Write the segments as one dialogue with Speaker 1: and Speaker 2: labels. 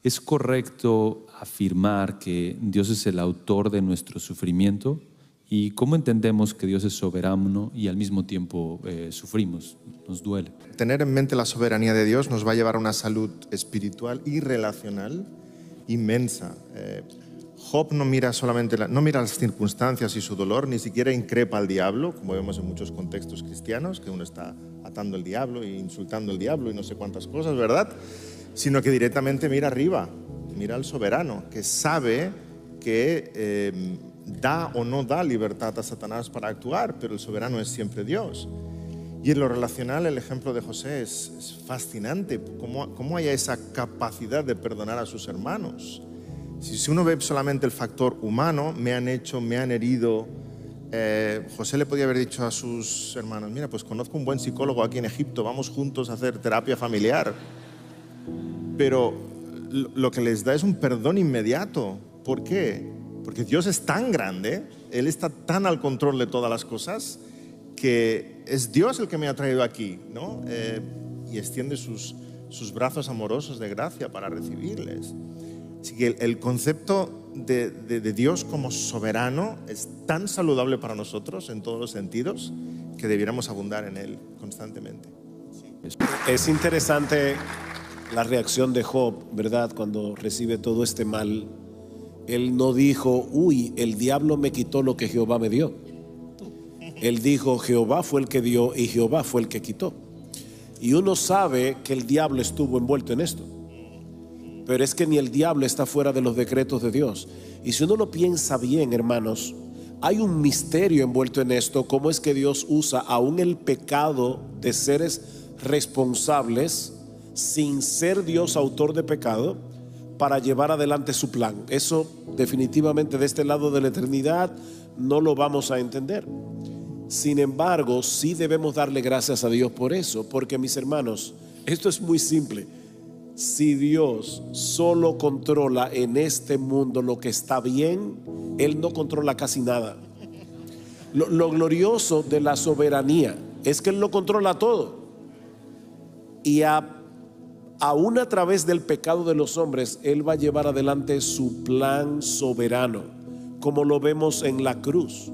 Speaker 1: ¿Es correcto afirmar que Dios es el autor de nuestro sufrimiento? ¿Y cómo entendemos que Dios es soberano y al mismo tiempo sufrimos, nos duele?
Speaker 2: Tener en mente la soberanía de Dios nos va a llevar a una salud espiritual y relacional inmensa. Job no mira solamente no mira las circunstancias y su dolor, ni siquiera increpa al diablo, como vemos en muchos contextos cristianos, que uno está atando al diablo e insultando al diablo y no sé cuántas cosas, ¿verdad? Sino que directamente mira arriba, mira al soberano, que sabe que da o no da libertad a Satanás para actuar, pero el soberano es siempre Dios. Y en lo relacional, el ejemplo de José es fascinante, cómo hay esa capacidad de perdonar a sus hermanos. Si uno ve solamente el factor humano, me han hecho, me han herido, José le podía haber dicho a sus hermanos, mira, pues conozco un buen psicólogo aquí en Egipto, vamos juntos a hacer terapia familiar. Pero lo que les da es un perdón inmediato. ¿Por qué? Porque Dios es tan grande, Él está tan al control de todas las cosas, que es Dios el que me ha traído aquí, ¿no? Y extiende sus brazos amorosos de gracia para recibirles. Así que el concepto de Dios como soberano es tan saludable para nosotros en todos los sentidos que debiéramos abundar en Él constantemente.
Speaker 3: Es interesante la reacción de Job, ¿verdad? Cuando recibe todo este mal, él no dijo, uy, el diablo me quitó lo que Jehová me dio. Él dijo, Jehová fue el que dio y Jehová fue el que quitó. Y uno sabe que el diablo estuvo envuelto en esto, pero es que ni el diablo está fuera de los decretos de Dios. Y si uno lo piensa bien, hermanos, hay un misterio envuelto en esto. Cómo es que Dios usa aún el pecado de seres responsables, sin ser Dios autor de pecado, para llevar adelante su plan. Eso definitivamente de este lado de la eternidad no lo vamos a entender. Sin embargo, sí debemos darle gracias a Dios por eso, porque mis hermanos, esto es muy simple. Si Dios solo controla en este mundo lo que está bien, Él no controla casi nada. Lo glorioso de la soberanía es que Él lo controla todo. Y aún a través del pecado de los hombres, Él va a llevar adelante su plan soberano, como lo vemos en la cruz.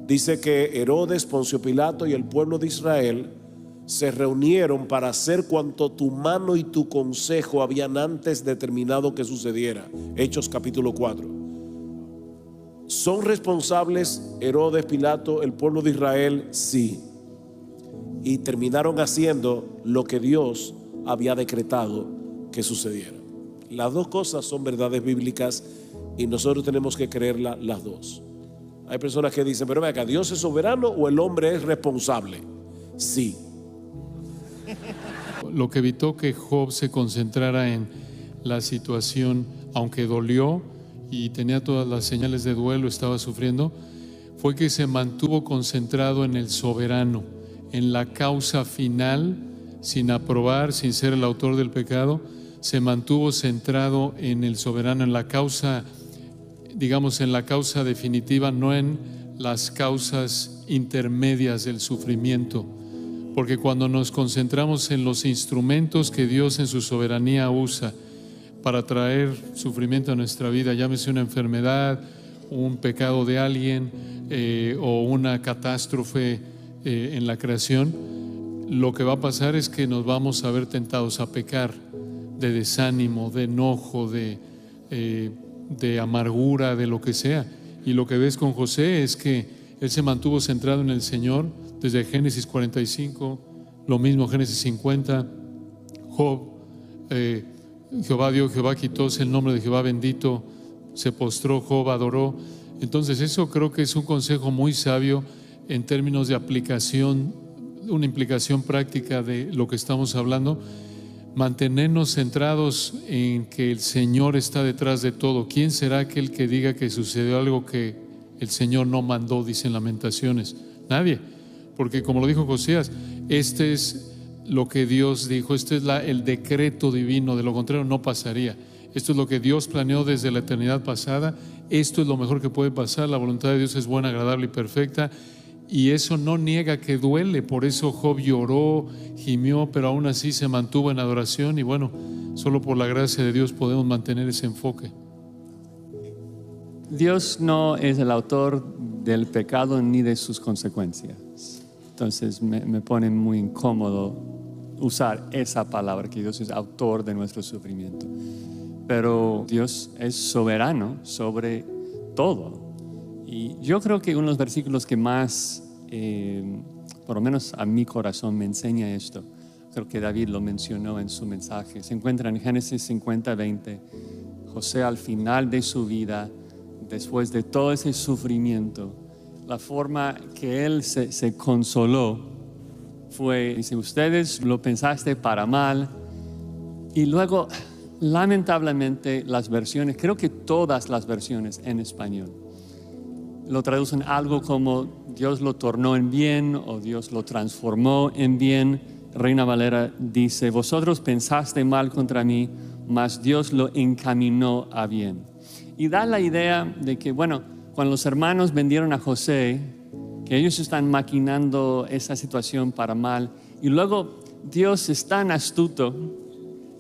Speaker 3: Dice que Herodes, Poncio Pilato y el pueblo de Israel se reunieron para hacer cuanto tu mano y tu consejo habían antes determinado que sucediera. Hechos capítulo 4. ¿Son responsables Herodes, Pilato, el pueblo de Israel? Sí. Y terminaron haciendo lo que Dios había decretado que sucediera. Las dos cosas son verdades bíblicas y nosotros tenemos que creer las dos. Hay personas que dicen, pero venga, ¿Dios es soberano o el hombre es responsable? Sí.
Speaker 4: Lo que evitó que Job se concentrara en la situación, aunque dolió y tenía todas las señales de duelo, estaba sufriendo, fue que se mantuvo concentrado en el soberano, en la causa final, sin aprobar, sin ser el autor del pecado. Se mantuvo centrado en el soberano, en la causa, digamos, en la causa definitiva, no en las causas intermedias del sufrimiento. Porque cuando nos concentramos en los instrumentos que Dios en su soberanía usa para traer sufrimiento a nuestra vida, llámese una enfermedad, un pecado de alguien o una catástrofe en la creación, lo que va a pasar es que nos vamos a ver tentados a pecar de desánimo, de enojo, de amargura, de lo que sea. Y lo que ves con José es que él se mantuvo centrado en el Señor desde Génesis 45, lo mismo Génesis 50. Job, Jehová dio, Jehová quitó, es el nombre de Jehová bendito. Se postró Job, adoró. Entonces eso creo que es un consejo muy sabio en términos de aplicación, una implicación práctica de lo que estamos hablando. Mantenernos centrados en que el Señor está detrás de todo. ¿Quién será aquel que diga que sucedió algo que el Señor no mandó? Dicen Lamentaciones. Nadie. Porque como lo dijo Josías, este es lo que Dios dijo, este es el decreto divino, de lo contrario no pasaría. Esto es lo que Dios planeó desde la eternidad pasada, esto es lo mejor que puede pasar, la voluntad de Dios es buena, agradable y perfecta, Y eso no niega que duele, por eso Job lloró, gimió, pero aún así se mantuvo en adoración y bueno, solo por la gracia de Dios podemos mantener ese enfoque.
Speaker 5: Dios no es el autor del pecado ni de sus consecuencias. Entonces me pone muy incómodo usar esa palabra, que Dios es autor de nuestro sufrimiento. Pero Dios es soberano sobre todo. Y yo creo que uno de los versículos que más, por lo menos a mi corazón, me enseña esto, creo que David lo mencionó en su mensaje, se encuentra en Génesis 50:20. José, al final de su vida, después de todo ese sufrimiento, la forma que él se consoló fue, dice, ustedes lo pensaste para mal. Y luego, lamentablemente, las versiones, creo que todas las versiones en español, lo traducen algo como Dios lo tornó en bien o Dios lo transformó en bien. Reina Valera dice, vosotros pensaste mal contra mí, mas Dios lo encaminó a bien. Y da la idea de que, bueno, cuando los hermanos vendieron a José, que ellos están maquinando esa situación para mal, y luego Dios es tan astuto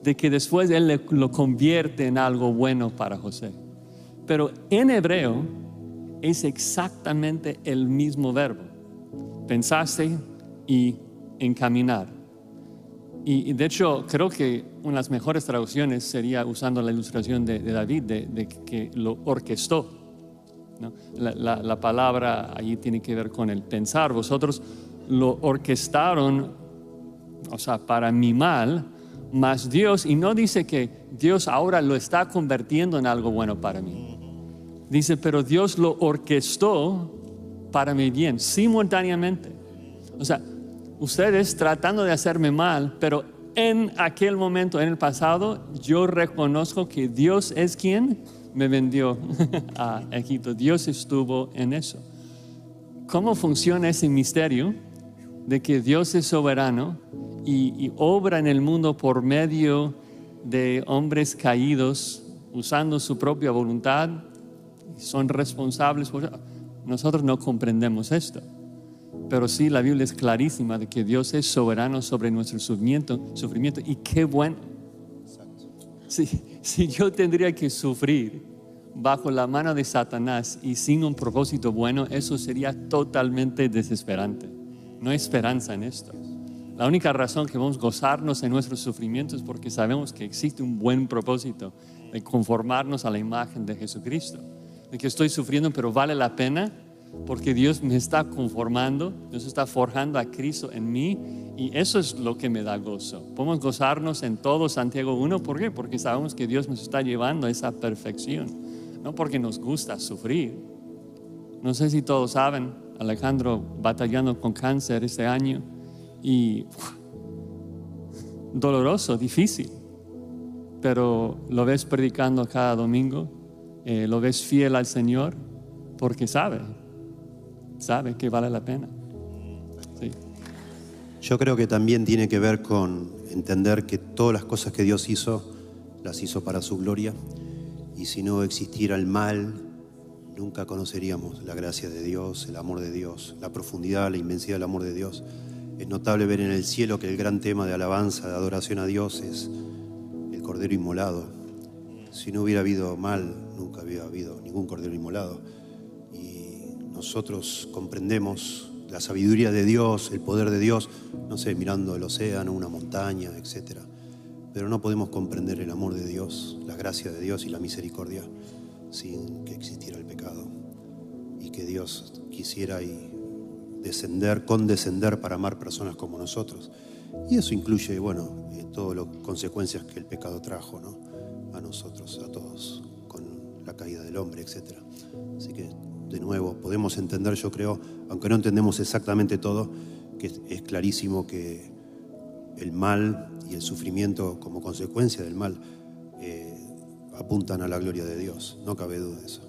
Speaker 5: de que después Él lo convierte en algo bueno para José. Pero en hebreo es exactamente el mismo verbo. Pensaste y encaminar. Y de hecho, creo que una de las mejores traducciones sería usando la ilustración de David, de que lo orquestó, ¿no? La palabra allí tiene que ver con el pensar. Vosotros lo orquestaron, o sea, para mi mal, mas Dios, y no dice que Dios ahora lo está convirtiendo en algo bueno para mí. Dice, pero Dios lo orquestó para mi bien, simultáneamente. O sea, ustedes tratando de hacerme mal, pero en aquel momento, en el pasado, yo reconozco que Dios es quien me vendió a Egipto. Dios estuvo en eso. ¿Cómo funciona ese misterio de que Dios es soberano y obra en el mundo por medio de hombres caídos, usando su propia voluntad? Son responsables por eso. Nosotros no comprendemos esto, pero sí la Biblia es clarísima de que Dios es soberano sobre nuestro sufrimiento y qué bueno. Si yo tendría que sufrir bajo la mano de Satanás y sin un propósito bueno, eso sería totalmente desesperante. No hay esperanza en esto. La única razón que vamos a gozarnos en nuestros sufrimientos es porque sabemos que existe un buen propósito de conformarnos a la imagen de Jesucristo. De que estoy sufriendo, pero vale la pena porque Dios me está conformando, Dios está forjando a Cristo en mí, y eso es lo que me da gozo. Podemos gozarnos en todo Santiago 1, ¿por qué? Porque sabemos que Dios nos está llevando a esa perfección, no porque nos gusta sufrir. No sé si todos saben, Alejandro batallando con cáncer este año y doloroso, difícil, pero lo ves predicando cada domingo. Lo ves fiel al Señor porque sabe que vale la pena. Sí.
Speaker 6: Yo creo que también tiene que ver con entender que todas las cosas que Dios hizo, las hizo para su gloria, y si no existiera el mal, nunca conoceríamos la gracia de Dios, el amor de Dios, la profundidad, la inmensidad del amor de Dios. Es notable ver en el cielo que el gran tema de alabanza, de adoración a Dios es el Cordero inmolado. Si no hubiera habido mal, nunca hubiera habido ningún cordero inmolado. Y nosotros comprendemos la sabiduría de Dios, el poder de Dios, no sé, mirando el océano, una montaña, etc. Pero no podemos comprender el amor de Dios, la gracia de Dios y la misericordia sin que existiera el pecado. Y que Dios quisiera condescender para amar personas como nosotros. Y eso incluye, bueno, todas las consecuencias que el pecado trajo, ¿no? A nosotros, a todos, con la caída del hombre, etc. Así que, de nuevo, podemos entender, yo creo, aunque no entendemos exactamente todo, que es clarísimo que el mal y el sufrimiento como consecuencia del mal apuntan a la gloria de Dios. No cabe duda de eso.